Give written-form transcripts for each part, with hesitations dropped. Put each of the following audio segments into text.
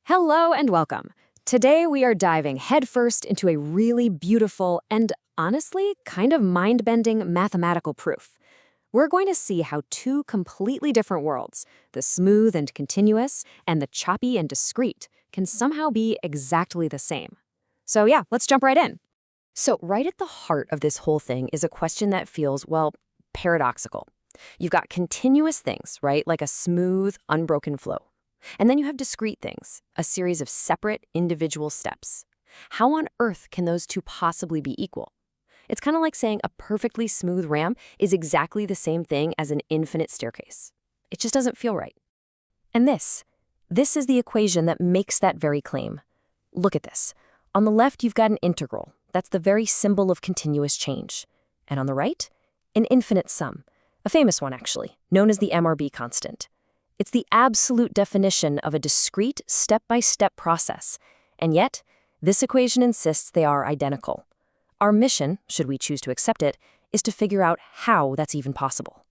Hello and welcome. Today we are diving headfirst into a really beautiful and honestly kind of mind-bending mathematical proof. We're going to see how two completely different worlds, the smooth and continuous and the choppy and discrete, can somehow be exactly the same. So yeah, let's jump right in. So right at the heart of this whole thing is a question that feels, well, paradoxical. You've got continuous things, right? Like a smooth, unbroken flow. And then you have discrete things, a series of separate, individual steps. How on earth can those two possibly be equal? It's kind of like saying a perfectly smooth ramp is exactly the same thing as an infinite staircase. It just doesn't feel right. And this is the equation that makes that very claim. Look at this. On the left, you've got an integral. That's the very symbol of continuous change. And on the right, an infinite sum, a famous one actually, known as the MRB constant. It's the absolute definition of a discrete, step-by-step process. And yet, this equation insists they are identical. Our mission, should we choose to accept it, is to figure out how that's even possible.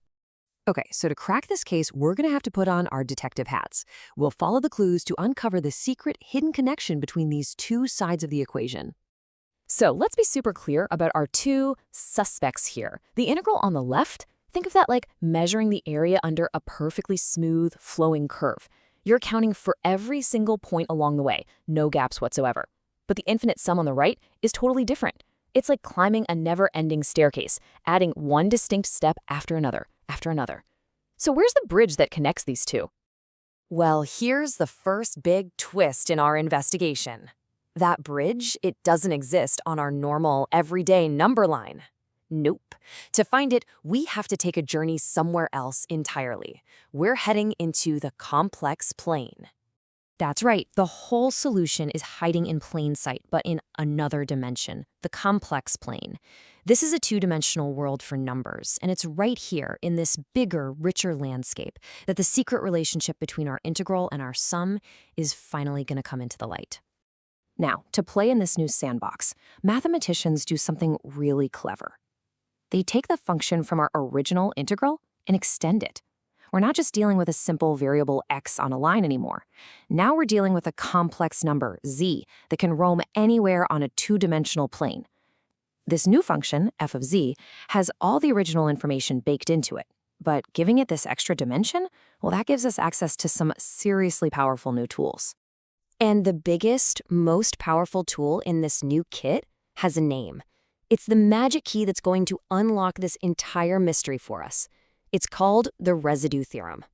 Okay, so to crack this case, we're going to have to put on our detective hats. We'll follow the clues to uncover the secret hidden connection between these two sides of the equation. So let's be super clear about our two suspects here. The integral on the left, think of that like measuring the area under a perfectly smooth, flowing curve. You're accounting for every single point along the way, no gaps whatsoever. But the infinite sum on the right is totally different. It's like climbing a never-ending staircase, adding one distinct step after another. So where's the bridge that connects these two? Well, here's the first big twist in our investigation. That bridge, it doesn't exist on our normal, everyday number line. Nope. To find it, we have to take a journey somewhere else entirely. We're heading into the complex plane. That's right, the whole solution is hiding in plain sight, but in another dimension, the complex plane. This is a two-dimensional world for numbers, and it's right here, in this bigger, richer landscape, that the secret relationship between our integral and our sum is finally going to come into the light. Now, to play in this new sandbox, mathematicians do something really clever. They take the function from our original integral and extend it. We're not just dealing with a simple variable x on a line anymore. Now we're dealing with a complex number, z, that can roam anywhere on a two-dimensional plane. This new function, f of z, has all the original information baked into it. But giving it this extra dimension, well, that gives us access to some seriously powerful new tools. And the biggest, most powerful tool in this new kit has a name. It's the magic key that's going to unlock this entire mystery for us. It's called the residue theorem.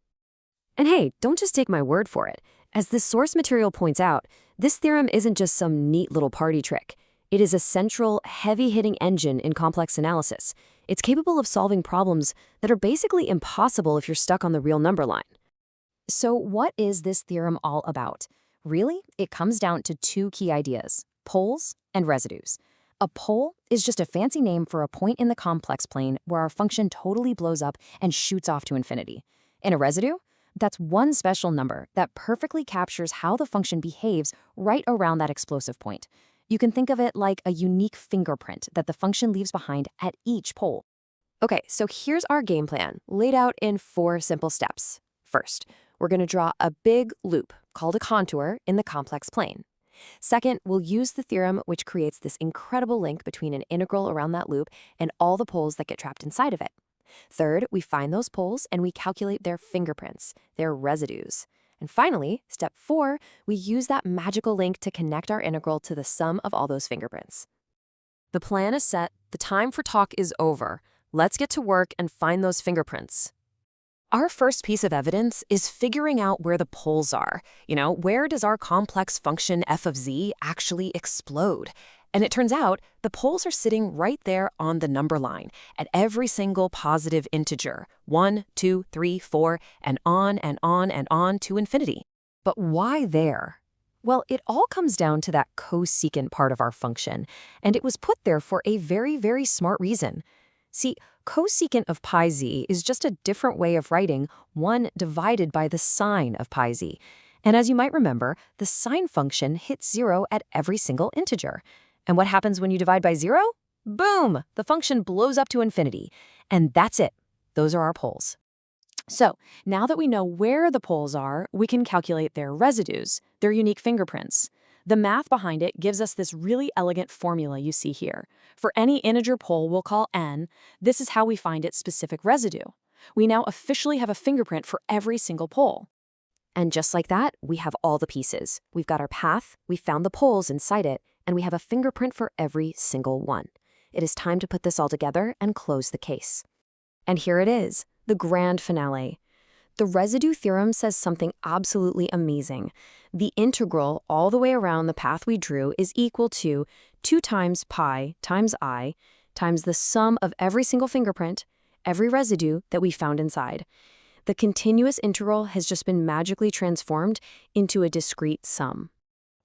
And hey, don't just take my word for it. As the source material points out, this theorem isn't just some neat little party trick. It is a central, heavy-hitting engine in complex analysis. It's capable of solving problems that are basically impossible if you're stuck on the real number line. So what is this theorem all about? Really, it comes down to two key ideas: poles and residues. A pole is just a fancy name for a point in the complex plane where our function totally blows up and shoots off to infinity. And a residue? That's one special number that perfectly captures how the function behaves right around that explosive point. You can think of it like a unique fingerprint that the function leaves behind at each pole. Okay, so here's our game plan, laid out in 4 simple steps. First, we're going to draw a big loop, called a contour, in the complex plane. Second, we'll use the theorem which creates this incredible link between an integral around that loop and all the poles that get trapped inside of it. Third, we find those poles and we calculate their fingerprints, their residues. And finally, step 4, we use that magical link to connect our integral to the sum of all those fingerprints. The plan is set, the time for talk is over. Let's get to work and find those fingerprints. Our first piece of evidence is figuring out where the poles are. Where does our complex function f of z actually explode? And it turns out the poles are sitting right there on the number line at every single positive integer, 1, 2, 3, 4, and on and on and on to infinity. But why there? Well, it all comes down to that cosecant part of our function, and it was put there for a very, very smart reason. See, cosecant of pi z is just a different way of writing 1 divided by the sine of pi z. And as you might remember, the sine function hits 0 at every single integer. And what happens when you divide by 0? Boom! The function blows up to infinity. And that's it. Those are our poles. So, now that we know where the poles are, we can calculate their residues, their unique fingerprints. The math behind it gives us this really elegant formula you see here. For any integer pole we'll call n, this is how we find its specific residue. We now officially have a fingerprint for every single pole. And just like that, we have all the pieces. We've got our path, we found the poles inside it, and we have a fingerprint for every single one. It is time to put this all together and close the case. And here it is, the grand finale. The residue theorem says something absolutely amazing. The integral all the way around the path we drew is equal to 2 times pi times I times the sum of every single fingerprint, every residue that we found inside. The continuous integral has just been magically transformed into a discrete sum.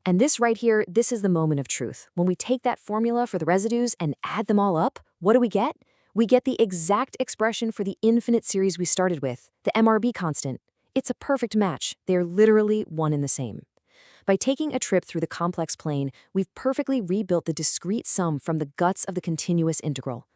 And this right here, this is the moment of truth. When we take that formula for the residues and add them all up, what do we get? We get the exact expression for the infinite series we started with, the MRB constant. It's a perfect match. They're literally one and the same. By taking a trip through the complex plane, we've perfectly rebuilt the discrete sum from the guts of the continuous integral.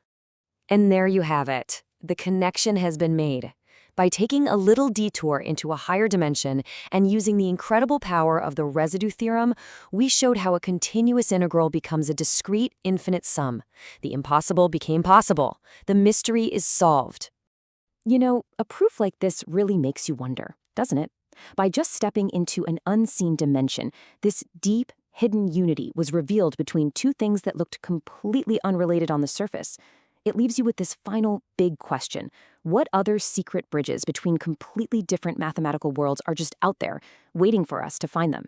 And there you have it. The connection has been made. By taking a little detour into a higher dimension and using the incredible power of the residue theorem, we showed how a continuous integral becomes a discrete infinite sum. The impossible became possible. The mystery is solved. You know, a proof like this really makes you wonder, doesn't it? By just stepping into an unseen dimension, this deep, hidden unity was revealed between two things that looked completely unrelated on the surface. It leaves you with this final big question. What other secret bridges between completely different mathematical worlds are just out there, waiting for us to find them?